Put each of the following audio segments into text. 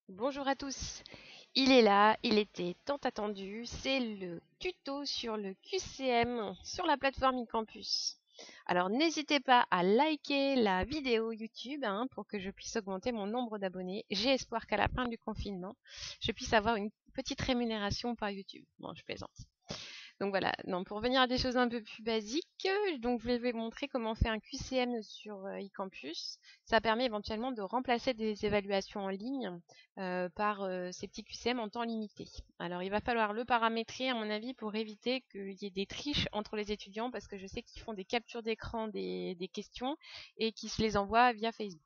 Bonjour à tous, il est là, il était tant attendu, c'est le tuto sur le QCM sur la plateforme eCampus. Alors n'hésitez pas à liker la vidéo YouTube pour que je puisse augmenter mon nombre d'abonnés. J'ai espoir qu'à la fin du confinement, je puisse avoir une petite rémunération par YouTube. Bon, je plaisante. Donc voilà, non, pour revenir à des choses un peu plus basiques, donc je vais vous montrer comment on fait un QCM sur eCampus. Ça permet éventuellement de remplacer des évaluations en ligne par ces petits QCM en temps limité. Alors il va falloir le paramétrer à mon avis pour éviter qu'il y ait des triches entre les étudiants parce que je sais qu'ils font des captures d'écran des questions et qu'ils se les envoient via Facebook.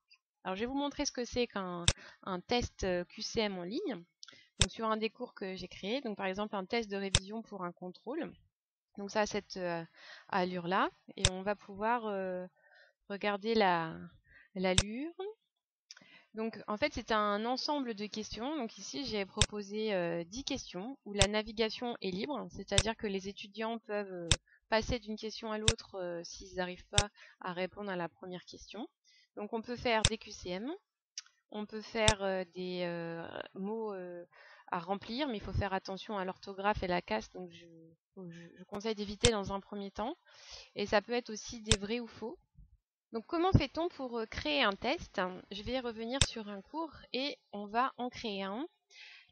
Alors je vais vous montrer ce que c'est qu'un test QCM en ligne. Donc sur un des cours que j'ai créé, donc par exemple un test de révision pour un contrôle. Donc ça a cette allure-là et on va pouvoir regarder l'allure. Donc en fait c'est un ensemble de questions. Donc ici j'ai proposé 10 questions où la navigation est libre, c'est-à-dire que les étudiants peuvent passer d'une question à l'autre s'ils n'arrivent pas à répondre à la première question. Donc on peut faire des QCM, on peut faire des mots à remplir, mais il faut faire attention à l'orthographe et la casse, donc je conseille d'éviter dans un premier temps. Et ça peut être aussi des vrais ou faux. Donc comment fait-on pour créer un test? Je vais revenir sur un cours et on va en créer un.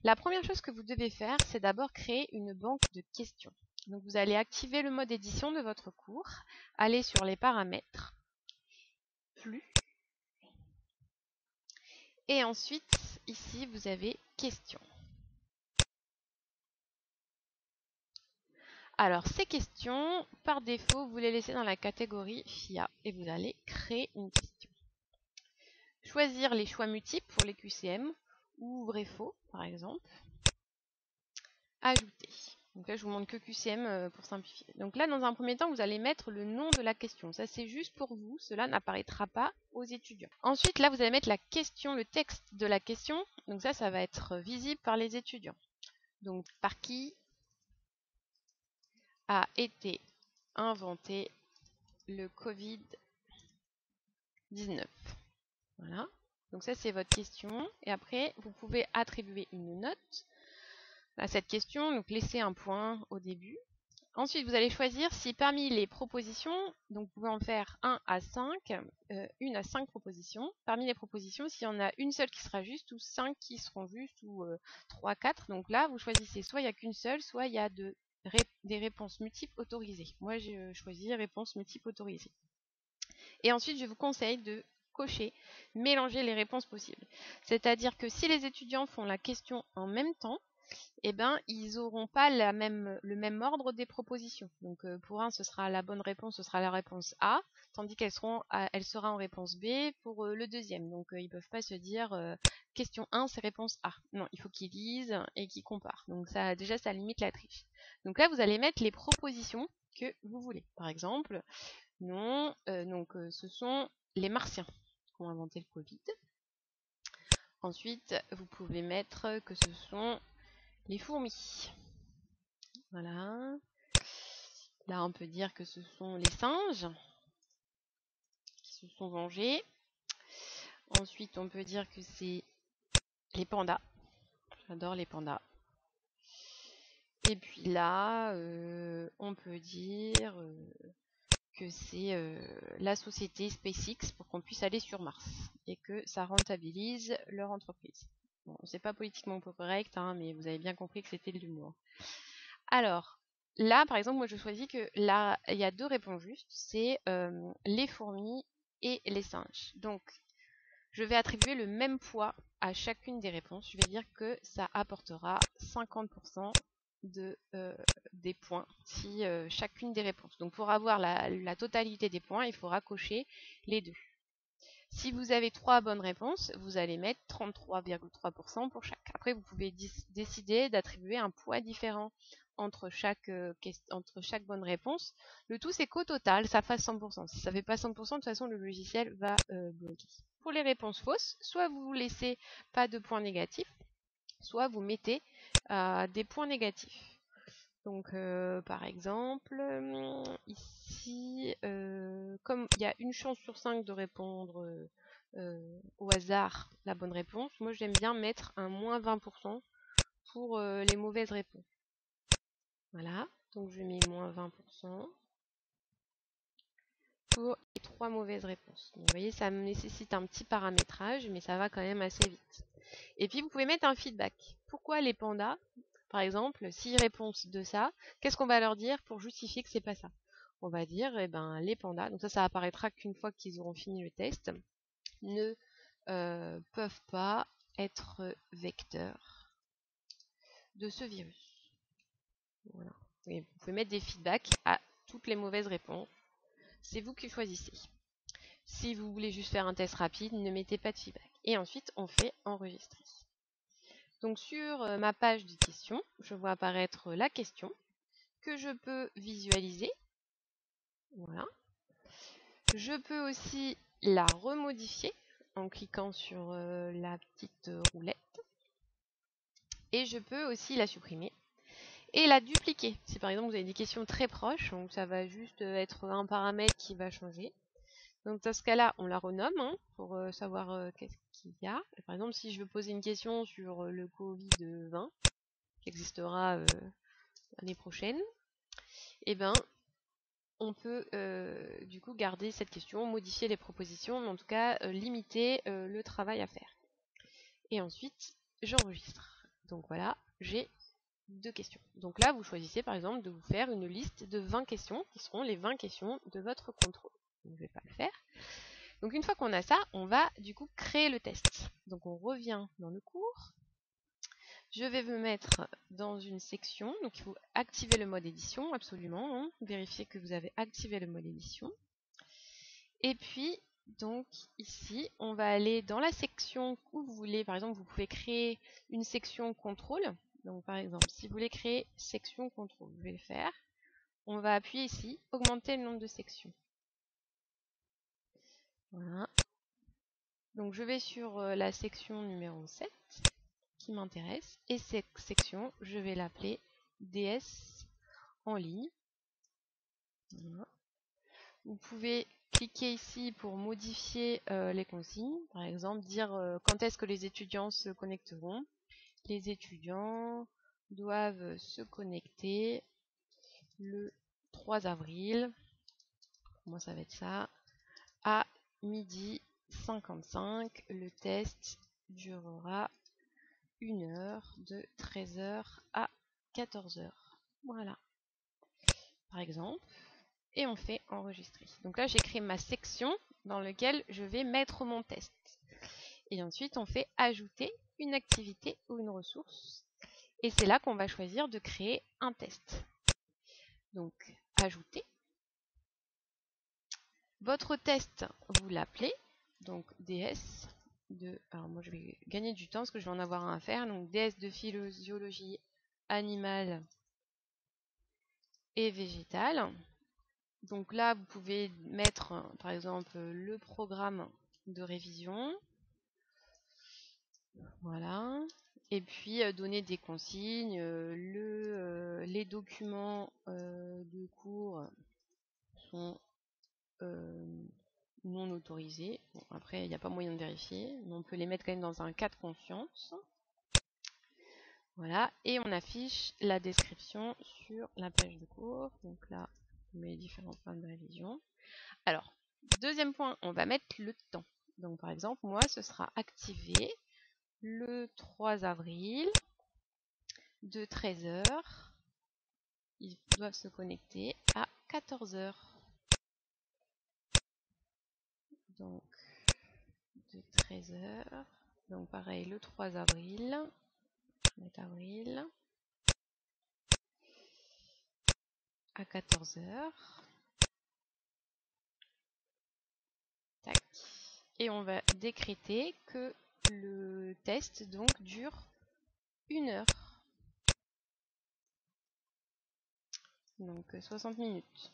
La première chose que vous devez faire, c'est d'abord créer une banque de questions. Donc vous allez activer le mode édition de votre cours, aller sur les paramètres, plus, et ensuite ici vous avez questions. Alors, ces questions, par défaut, vous les laissez dans la catégorie FIA et vous allez créer une question. Choisir les choix multiples pour les QCM ou vrai-faux, par exemple. Ajouter. Donc là, je vous montre que QCM pour simplifier. Donc là, dans un premier temps, vous allez mettre le nom de la question. Ça, c'est juste pour vous. Cela n'apparaîtra pas aux étudiants. Ensuite, là, vous allez mettre la question, le texte de la question. Donc ça va être visible par les étudiants. Donc, par qui a été inventé le Covid-19. Voilà. Donc ça, c'est votre question. Et après, vous pouvez attribuer une note à cette question. Donc laissez un point au début. Ensuite, vous allez choisir si parmi les propositions, donc vous pouvez en faire 1 à 5, 1 à 5 propositions. Parmi les propositions, s'il y en a une seule qui sera juste, ou 5 qui seront justes, ou 3, 4. Donc là, vous choisissez soit il n'y a qu'une seule, soit il y a des réponses multiples autorisées. Moi, j'ai choisi réponses multiples autorisées. Et ensuite, je vous conseille de cocher, mélanger les réponses possibles. C'est-à-dire que si les étudiants font la question en même temps, eh ben, ils n'auront pas le même ordre des propositions. Donc pour un, ce sera la bonne réponse, ce sera la réponse A, tandis elle sera en réponse B pour le deuxième. Donc ils ne peuvent pas se dire question 1, c'est réponse A. Non, il faut qu'ils lisent et qu'ils comparent. Donc ça, déjà, ça limite la triche. Donc là, vous allez mettre les propositions que vous voulez. Par exemple, non, ce sont les Martiens qui ont inventé le Covid. Ensuite, vous pouvez mettre que ce sont les fourmis. Voilà. Là, on peut dire que ce sont les singes qui se sont vengés. Ensuite, on peut dire que c'est les pandas. J'adore les pandas. Et puis là, on peut dire que c'est la société SpaceX pour qu'on puisse aller sur Mars et que ça rentabilise leur entreprise. Bon, c'est pas politiquement correct, mais vous avez bien compris que c'était de l'humour. Alors, là, par exemple, moi je choisis que là, il y a 2 réponses justes, c'est les fourmis et les singes. Donc, je vais attribuer le même poids à chacune des réponses. Je vais dire que ça apportera 50% des points si chacune des réponses. Donc pour avoir la totalité des points, il faudra cocher les 2. Si vous avez 3 bonnes réponses, vous allez mettre 33,3% pour chaque. Après, vous pouvez décider d'attribuer un poids différent entre chaque bonne réponse. Le tout, c'est qu'au total, ça fasse 100%. Si ça ne fait pas 100%, de toute façon, le logiciel va bloquer. Pour les réponses fausses, soit vous laissez pas de points négatifs, soit vous mettez des points négatifs. Donc, par exemple, ici, comme il y a une chance sur 5 de répondre au hasard la bonne réponse. Moi, j'aime bien mettre un moins 20% pour les mauvaises réponses. Voilà, donc je mets moins 20% pour les 3 mauvaises réponses. Donc, vous voyez, ça me nécessite un petit paramétrage, mais ça va quand même assez vite. Et puis, vous pouvez mettre un feedback. Pourquoi les pandas, par exemple, s'ils répondent de ça, qu'est-ce qu'on va leur dire pour justifier que c'est pas ça? On va dire, eh ben, les pandas, donc ça apparaîtra qu'une fois qu'ils auront fini le test, ne peuvent pas être vecteurs de ce virus. Voilà. Et vous pouvez mettre des feedbacks à toutes les mauvaises réponses. C'est vous qui choisissez. Si vous voulez juste faire un test rapide, ne mettez pas de feedback. Et ensuite, on fait enregistrer. Donc sur ma page de questions, je vois apparaître la question que je peux visualiser. Voilà. Je peux aussi la remodifier en cliquant sur la petite roulette. Et je peux aussi la supprimer et la dupliquer. Si par exemple vous avez des questions très proches, donc ça va juste être un paramètre qui va changer. Donc dans ce cas-là, on la renomme pour savoir qu'est-ce qu'il y a. Par exemple, si je veux poser une question sur le Covid-20, qui existera l'année prochaine, eh ben, on peut du coup garder cette question, modifier les propositions, mais en tout cas limiter le travail à faire. Et ensuite, j'enregistre. Donc voilà, j'ai 2 questions. Donc là, vous choisissez par exemple de vous faire une liste de 20 questions qui seront les 20 questions de votre contrôle. Donc, je ne vais pas le faire. Donc une fois qu'on a ça, on va du coup créer le test. Donc on revient dans le cours. Je vais me mettre dans une section. Donc il faut activer le mode édition, absolument. Vérifier que vous avez activé le mode édition. Et puis, donc ici, on va aller dans la section où vous voulez. Par exemple, vous pouvez créer une section contrôle. Donc par exemple, si vous voulez créer section contrôle, je vais le faire. On va appuyer ici, augmenter le nombre de sections. Voilà. Donc je vais sur la section numéro 7 qui m'intéresse. Et cette section, je vais l'appeler DS en ligne. Voilà. Vous pouvez cliquer ici pour modifier les consignes. Par exemple, dire quand est-ce que les étudiants se connecteront. Les étudiants doivent se connecter le 3 avril. Moi, ça va être ça. À midi 55, le test durera 1 heure de 13h à 14h. Voilà, par exemple. Et on fait enregistrer. Donc là, j'ai créé ma section dans laquelle je vais mettre mon test. Et ensuite, on fait ajouter une activité ou une ressource. Et c'est là qu'on va choisir de créer un test. Donc, ajouter. Votre test, vous l'appelez, donc DS de... Alors moi, je vais gagner du temps parce que je vais en avoir un à faire. Donc, DS de physiologie animale et végétale. Donc là, vous pouvez mettre, par exemple, le programme de révision. Voilà. Et puis, donner des consignes. Les documents de cours sont non autorisés. Bon, après, il n'y a pas moyen de vérifier. Mais on peut les mettre quand même dans un cas de confiance. Voilà. Et on affiche la description sur la page de cours. Donc là, on met les différents points de révision. Alors, deuxième point, on va mettre le temps. Donc par exemple, moi, ce sera activé le 3 avril de 13h. Ils doivent se connecter à 14h. Donc, de 13h. Donc pareil, le 3 avril. Je vais mettre avril. À 14h. Tac. Et on va décréter que le test donc dure 1 heure. Donc 60 minutes.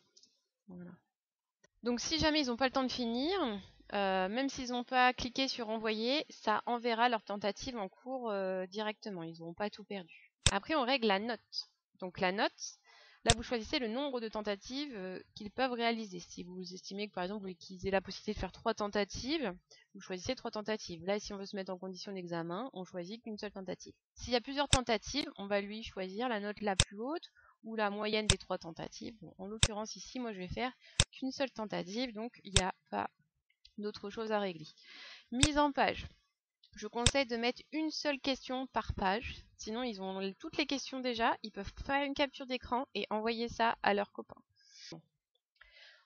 Voilà. Donc si jamais ils n'ont pas le temps de finir, même s'ils n'ont pas cliqué sur envoyer, ça enverra leur tentative en cours directement. Ils n'auront pas tout perdu. Après, on règle la note. Donc la note, Là, vous choisissez le nombre de tentatives qu'ils peuvent réaliser. Si vous estimez que, par exemple, qu'ils aient la possibilité de faire 3 tentatives, vous choisissez 3 tentatives. Là, si on veut se mettre en condition d'examen, on choisit qu'une seule tentative. S'il y a plusieurs tentatives, on va lui choisir la note la plus haute ou la moyenne des 3 tentatives. Bon, en l'occurrence, ici, moi, je vais faire qu'une seule tentative, donc il n'y a pas d'autre chose à régler. Mise en page. Je conseille de mettre une seule question par page. Sinon, ils ont toutes les questions déjà. Ils peuvent faire une capture d'écran et envoyer ça à leurs copains.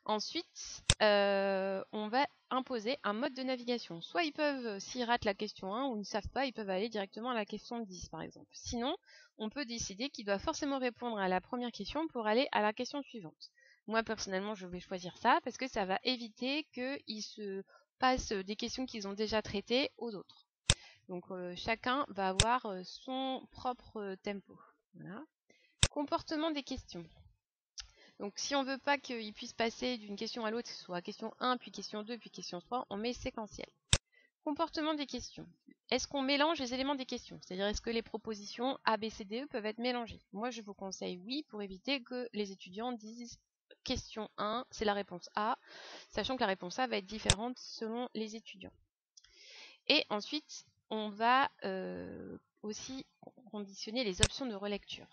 Ensuite, on va imposer un mode de navigation. Soit ils peuvent, s'ils ratent la question 1 ou ne savent pas, ils peuvent aller directement à la question 10 par exemple. Sinon, on peut décider qu'ils doivent forcément répondre à la première question pour aller à la question suivante. Moi, personnellement, je vais choisir ça parce que ça va éviter qu'ils se passent des questions qu'ils ont déjà traitées aux autres. Donc chacun va avoir son propre tempo. Voilà. Comportement des questions. Donc si on ne veut pas qu'ils puissent passer d'une question à l'autre, que ce soit question 1, puis question 2, puis question 3, on met séquentiel. Comportement des questions. Est-ce qu'on mélange les éléments des questions? C'est-à-dire est-ce que les propositions A, B, C, D, E peuvent être mélangées? Moi je vous conseille oui pour éviter que les étudiants disent question 1, c'est la réponse A, sachant que la réponse A va être différente selon les étudiants. Et ensuite, on va aussi conditionner les options de relecture.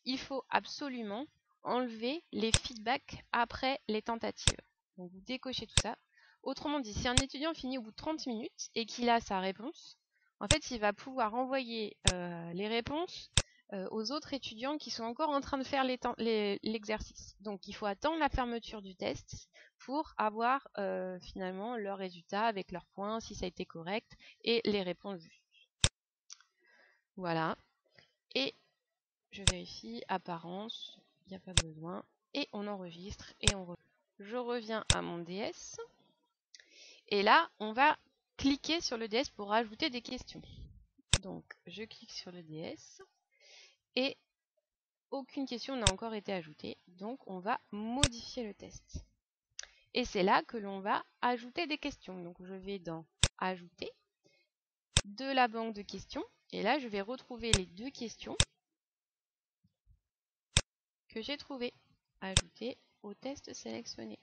Il faut absolument enlever les feedbacks après les tentatives. Donc vous décochez tout ça. Autrement dit, si un étudiant finit au bout de 30 minutes et qu'il a sa réponse, en fait, il va pouvoir envoyer les réponses aux autres étudiants qui sont encore en train de faire l'exercice. Donc il faut attendre la fermeture du test pour avoir finalement leurs résultats avec leurs points, si ça a été correct, et les réponses justes. Voilà. Et je vérifie, apparence, il n'y a pas besoin. Et on enregistre et on revient. Je reviens à mon DS. Et là, on va cliquer sur le DS pour ajouter des questions. Donc, je clique sur le DS. Et aucune question n'a encore été ajoutée. Donc, on va modifier le test. Et c'est là que l'on va ajouter des questions. Donc, je vais dans Ajouter, de la banque de questions. Et là, je vais retrouver les 2 questions que j'ai trouvées. Ajouter au test sélectionné.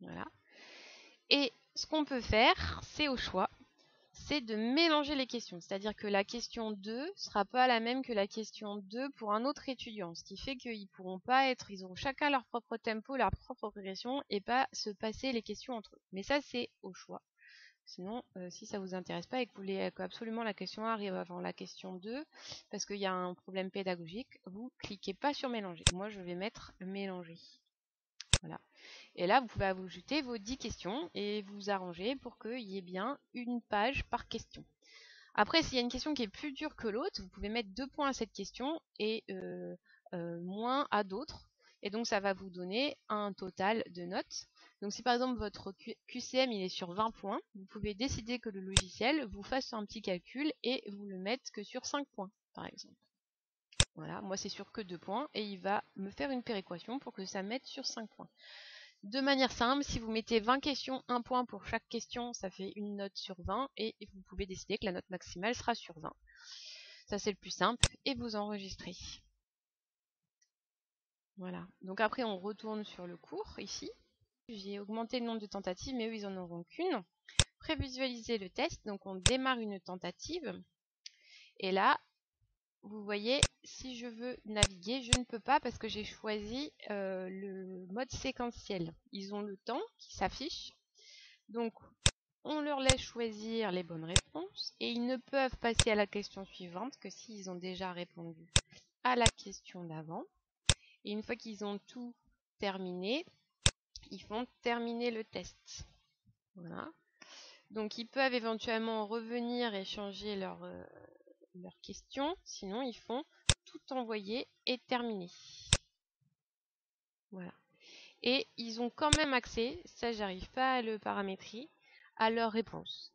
Voilà. Et ce qu'on peut faire, c'est au choix, c'est de mélanger les questions. C'est-à-dire que la question 2 ne sera pas la même que la question 2 pour un autre étudiant. Ce qui fait qu'ils pourront pas être, ils auront chacun leur propre tempo, leur propre progression et pas se passer les questions entre eux. Mais ça, c'est au choix. Sinon, si ça vous intéresse pas et que vous voulez absolument la question 1 arrive avant la question 2, parce qu'il y a un problème pédagogique, vous cliquez pas sur mélanger. Moi, je vais mettre mélanger. Voilà. Et là, vous pouvez ajouter vos 10 questions et vous arranger pour qu'il y ait bien une page par question. Après, s'il y a une question qui est plus dure que l'autre, vous pouvez mettre 2 points à cette question et moins à d'autres. Et donc, ça va vous donner un total de notes. Donc, si par exemple votre QCM il est sur 20 points, vous pouvez décider que le logiciel vous fasse un petit calcul et vous le mette que sur 5 points, par exemple. Voilà, moi c'est sur que 2 points et il va me faire une péréquation pour que ça mette sur 5 points. De manière simple, si vous mettez 20 questions, 1 point pour chaque question, ça fait une note sur 20 et vous pouvez décider que la note maximale sera sur 20. Ça c'est le plus simple et vous enregistrez. Voilà, donc après on retourne sur le cours ici. J'ai augmenté le nombre de tentatives mais eux ils en auront qu'une. Prévisualiser le test, donc on démarre une tentative et là vous voyez, si je veux naviguer, je ne peux pas parce que j'ai choisi le mode séquentiel. Ils ont le temps qui s'affiche. Donc, on leur laisse choisir les bonnes réponses et ils ne peuvent passer à la question suivante que s'ils ont déjà répondu à la question d'avant. Et une fois qu'ils ont tout terminé, ils font terminer le test. Voilà. Donc, ils peuvent éventuellement revenir et changer leurs questions. Sinon, ils font tout envoyer et terminer. Voilà. Et ils ont quand même accès, ça j'arrive pas à le paramétrer, à leurs réponses.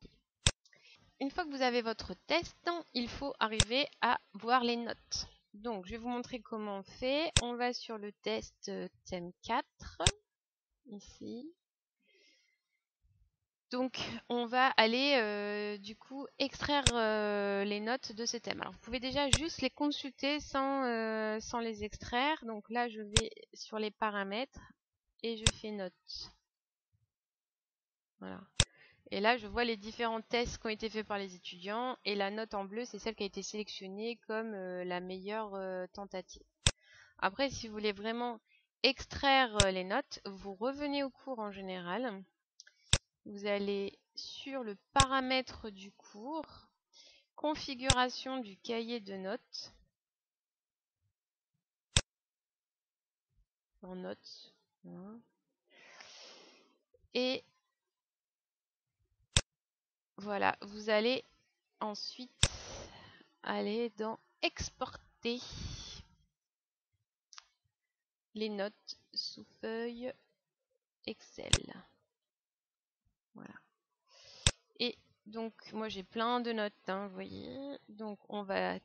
Une fois que vous avez votre test, il faut arriver à voir les notes. Donc je vais vous montrer comment on fait. On va sur le test thème 4, ici. Donc, on va aller du coup extraire les notes de ce thème. Alors, vous pouvez déjà juste les consulter sans les extraire. Donc là, je vais sur les paramètres et je fais notes. Voilà. Et là, je vois les différents tests qui ont été faits par les étudiants. Et la note en bleu, c'est celle qui a été sélectionnée comme la meilleure tentative. Après, si vous voulez vraiment extraire les notes, vous revenez au cours en général. Vous allez sur le paramètre du cours, configuration du cahier de notes, en notes, voilà. Et voilà, vous allez ensuite aller dans exporter les notes sous feuille Excel. Voilà. Et donc, moi j'ai plein de notes, hein, vous voyez. Donc, on va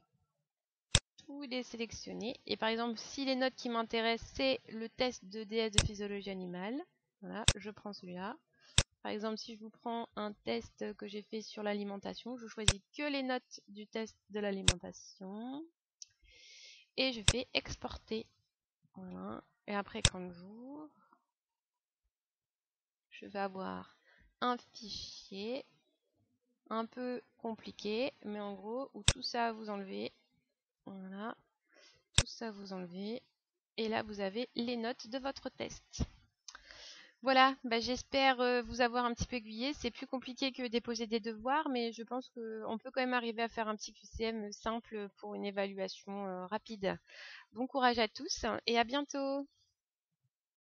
tous les sélectionner. Et par exemple, si les notes qui m'intéressent, c'est le test de DS de physiologie animale, voilà, je prends celui-là. Par exemple, si je vous prends un test que j'ai fait sur l'alimentation, je choisis que les notes du test de l'alimentation. Et je fais exporter. Voilà. Et après, quand j'ouvre, je vais avoir un fichier un peu compliqué, mais en gros, où tout ça vous enlevez. Voilà. Tout ça vous enlevez. Et là, vous avez les notes de votre test. Voilà, bah, j'espère vous avoir un petit peu aiguillé. C'est plus compliqué que déposer des devoirs, mais je pense qu'on peut quand même arriver à faire un petit QCM simple pour une évaluation rapide. Bon courage à tous et à bientôt!